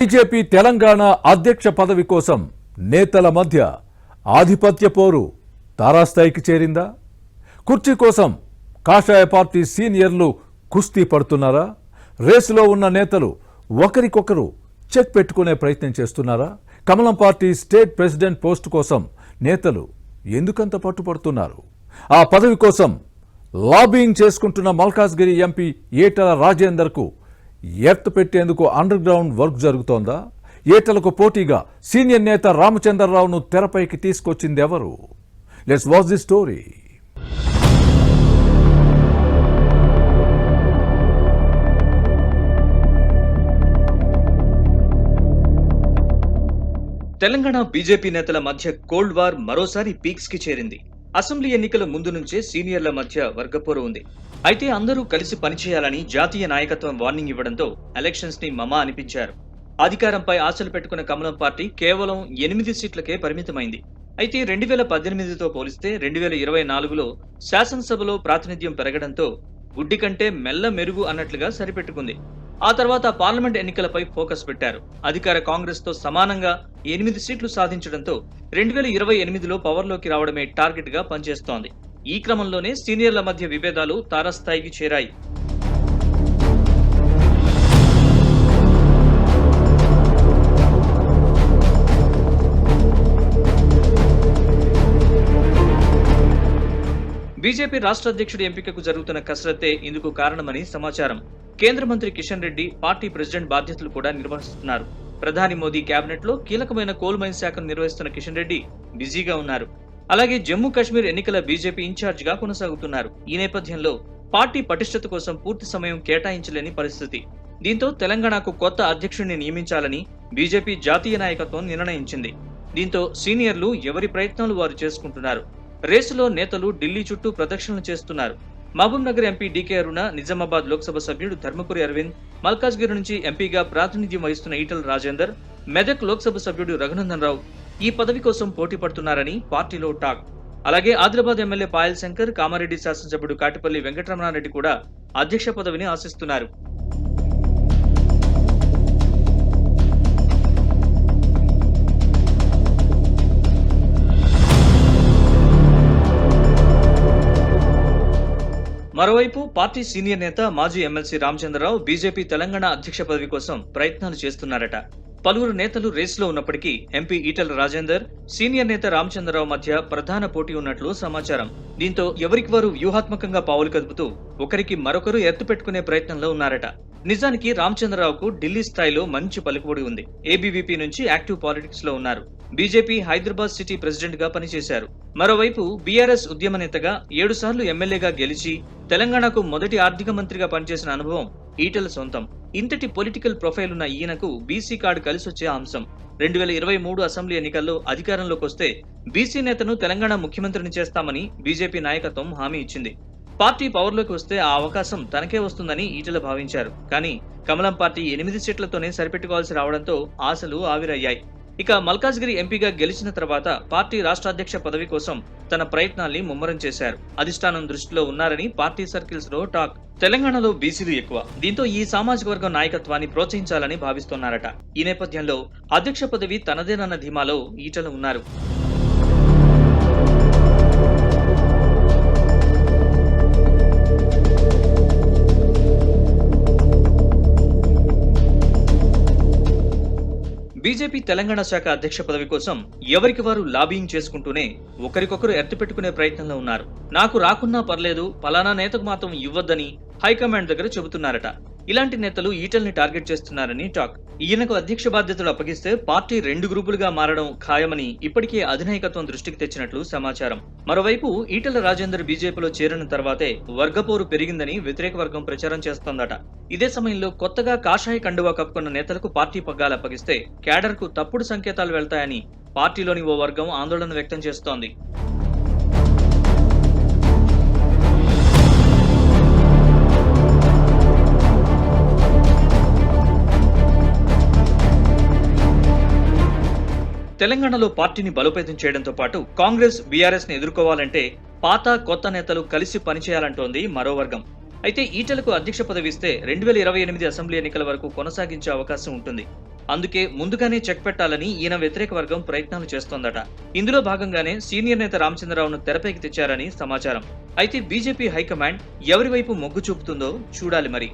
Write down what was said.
BJP Telangana అధ్యక్ష పదవి కోసం నేతల మధ్య ఆధిపత్య పోరు తారాస్థాయికి చేరిందా? కుర్చీ కోసం కాషాయ పార్టీ సీనియర్లు కుస్తీ పడుతున్నారా? రేసులో ఉన్న నేతలు ఒకరికొకరు చెక్ పెట్టుకునే ప్రయత్నం చేస్తున్నారా? కమలం పార్టీ స్టేట్ ప్రెసిడెంట్ పోస్టు కోసం నేతలు ఎందుకంత పట్టుపడుతున్నారు? ఆ పదవి కోసం లాబింగ్ చేసుకుంటున్న మల్కాజ్గిరి ఎంపీ ఈటల రాజేందర్కు ఎర్త్ పెట్టేందుకు అండర్ గ్రౌండ్ వర్క్ జరుగుతోందా? ఈటలకు పోటీగా సీనియర్ నేత రామచంద్రరావును తెరపైకి తీసుకొచ్చింది ఎవరు? Let's watch the story. Telangana BJP నేతల మధ్య కోల్డ్ వార్ మరోసారి పీక్స్ కి చేరింది. అసెంబ్లీ ఎన్నికల ముందు నుంచే సీనియర్ల మధ్య వర్గపోరు ఉంది. అయితే అందరూ కలిసి పనిచేయాలని జాతీయ నాయకత్వం వార్నింగ్ ఇవ్వడంతో ఎలక్షన్స్ ని మమా అనిపించారు. అధికారంపై ఆశలు పెట్టుకున్న కమలం పార్టీ కేవలం 8 సీట్లకే పరిమితమైంది. అయితే 2018తో పోలిస్తే 2024లో శాసనసభలో ప్రాతినిధ్యం పెరగడంతో గుడ్డి కంటే మెల్ల మెరుగు అన్నట్లుగా సరిపెట్టుకుంది. ఆ తర్వాత పార్లమెంట్ ఎన్నికలపై ఫోకస్ పెట్టారు. అధికార కాంగ్రెస్ తో సమానంగా 8 సీట్లు సాధించడంతో 2028లో పవర్లోకి రావడమే టార్గెట్ గా పనిచేస్తోంది. ఈ క్రమంలోనే సీనియర్ల మధ్య విభేదాలు తారాస్థాయికి చేరాయి. బీజేపీ రాష్ట్ర అధ్యక్షుడి ఎంపికకు జరుగుతున్న కసరత్తే ఇందుకు కారణమని సమాచారం. కేంద్ర మంత్రి కిషన్ రెడ్డి పార్టీ ప్రెసిడెంట్ బాధ్యతలు కూడా నిర్వహిస్తున్నారు. ప్రధాని మోదీ కేబినెట్ లో కీలకమైన కోల్ మైన్ శాఖను నిర్వహిస్తున్న కిషన్ రెడ్డి బిజీగా ఉన్నారు. అలాగే జమ్మూ కాశ్మీర్ ఎన్నికల బీజేపీ ఇన్ఛార్జ్ గా కొనసాగుతున్నారు. ఈ నేపథ్యంలో పార్టీ పటిష్టత కోసం పూర్తి సమయం కేటాయించలేని పరిస్థితి. దీంతో తెలంగాణకు కొత్త అధ్యక్షుడిని నియమించాలని బీజేపీ జాతీయ నాయకత్వం నిర్ణయించింది. దీంతో సీనియర్లు ఎవరి ప్రయత్నాలు వారు చేసుకుంటున్నారు. రేసులో నేతలు ఢిల్లీ చుట్టూ ప్రదక్షిణలు చేస్తున్నారు. మహబూబ్ నగర్ ఎంపీ డీకే అరుణ, నిజామాబాద్ లోక్సభ సభ్యుడు ధర్మపురి అరవింద్, మల్కాజ్గిరి నుంచి ఎంపీగా ప్రాతినిధ్యం వహిస్తున్న ఈటల రాజేందర్, మెదక్ లోక్సభ సభ్యుడు రఘునందన్ రావు ఈ పదవి కోసం పోటీ పడుతున్నారని పార్టీలో టాక్. అలాగే ఆదిలాబాద్ ఎమ్మెల్యే పాయల్ శంకర్, కామారెడ్డి శాసనసభ్యుడు కాటిపల్లి వెంకటరమణారెడ్డి కూడా అధ్యక్ష పదవిని ఆశిస్తున్నారు. మరోవైపు పార్టీ సీనియర్ నేత మాజీ ఎమ్మెల్సీ రామచంద్రరావు బీజేపీ తెలంగాణ అధ్యక్ష పదవి కోసం ప్రయత్నాలు చేస్తున్నారట. పలువురు నేతలు రేసులో ఉన్నప్పటికీ ఎంపీ ఈటల రాజేందర్, సీనియర్ నేత రామచంద్రరావు మధ్య ప్రధాన పోటీ ఉన్నట్లు సమాచారం. దీంతో ఎవరికి వారు వ్యూహాత్మకంగా పావులు కదుపుతూ ఒకరికి మరొకరు ఎత్తు పెట్టుకునే ప్రయత్నంలో ఉన్నారట. నిజానికి రామచంద్రరావుకు ఢిల్లీ స్థాయిలో మంచి పలుకుబడి ఉంది. ఏబీవీపీ నుంచి యాక్టివ్ పాలిటిక్స్ లో ఉన్నారు. బీజేపీ హైదరాబాద్ సిటీ ప్రెసిడెంట్ గా పనిచేశారు. మరోవైపు బీఆర్ఎస్ ఉద్యమ నేతగా 7 సార్లు ఎమ్మెల్యేగా గెలిచి తెలంగాణకు మొదటి ఆర్థిక మంత్రిగా పనిచేసిన అనుభవం ఈటల సొంతం. ఇంతటి పొలిటికల్ ప్రొఫైల్ ఉన్న ఈయనకు బీసీ కార్డు కలిసొచ్చే అంశం. 2023 అసెంబ్లీ ఎన్నికల్లో అధికారంలోకి వస్తే బీసీ నేతను తెలంగాణ ముఖ్యమంత్రిని చేస్తామని బీజేపీ నాయకత్వం హామీ ఇచ్చింది. పార్టీ పవర్లోకి వస్తే ఆ అవకాశం తనకే వస్తుందని ఈటల భావించారు. కానీ కమలం పార్టీ 8 సీట్లతోనే సరిపెట్టుకోవాల్సి రావడంతో ఆశలు ఆవిరయ్యాయి. ఇక మల్కాజ్గిరి ఎంపీగా గెలిచిన తర్వాత పార్టీ రాష్ట్ర అధ్యక్ష పదవి కోసం తన ప్రయత్నాల్ని ముమ్మరం చేశారు. అధిష్టానం దృష్టిలో ఉన్నారని పార్టీ సర్కిల్స్ లో టాక్. తెలంగాణలో బీసీలు ఎక్కువ. దీంతో ఈ సామాజిక వర్గం నాయకత్వాన్ని ప్రోత్సహించాలని భావిస్తున్నారట. ఈ నేపథ్యంలో అధ్యక్ష పదవి తనదేనన్న ధీమాలో ఈటల ఉన్నారు. బీజేపీ తెలంగాణ శాఖ అధ్యక్ష పదవి కోసం ఎవరికి వారు లాబింగ్ చేసుకుంటూనే ఒకరికొకరు ఎర్తు పెట్టుకునే ప్రయత్నంలో ఉన్నారు. నాకు రాకున్నా పర్లేదు, పలానా నేతకు మాత్రం ఇవ్వద్దని హైకమాండ్ దగ్గర చెబుతున్నారట. ఇలాంటి నేతలు ఈటల్ని టార్గెట్ చేస్తున్నారని టాక్. ఈయనకు అధ్యక్ష బాధ్యతలు అప్పగిస్తే పార్టీ 2 గ్రూపులుగా మారడం ఖాయమని ఇప్పటికే అధినాయకత్వం దృష్టికి తెచ్చినట్లు సమాచారం. మరోవైపు ఈటల రాజేందర్ బీజేపీలో చేరిన తర్వాతే వర్గపోరు పెరిగిందని వ్యతిరేక వర్గం ప్రచారం చేస్తోందట. ఇదే సమయంలో కొత్తగా కాషాయ కండువా కప్పుకున్న నేతలకు పార్టీ పగ్గాలు అప్పగిస్తే క్యాడర్ కు తప్పుడు సంకేతాలు వెళ్తాయని పార్టీలోని ఓ వర్గం ఆందోళన వ్యక్తం చేస్తోంది. తెలంగాణలో పార్టీని బలోపేతం చేయడంతో పాటు కాంగ్రెస్, బీఆర్ఎస్ ని ఎదుర్కోవాలంటే పాత కొత్త నేతలు కలిసి పనిచేయాలంటోంది మరో వర్గం. అయితే ఈటలకు అధ్యక్ష పదవి ఇస్తే 2028 అసెంబ్లీ ఎన్నికల వరకు కొనసాగించే అవకాశం ఉంటుంది. అందుకే ముందుగానే చెక్ పెట్టాలని ఈయన వ్యతిరేక వర్గం ప్రయత్నాలు చేస్తోందట. ఇందులో భాగంగానే సీనియర్ నేత రామచంద్రరావును తెరపైకి తెచ్చారని సమాచారం. అయితే బీజేపీ హైకమాండ్ ఎవరి వైపు మొగ్గు చూపుతుందో చూడాలి మరి.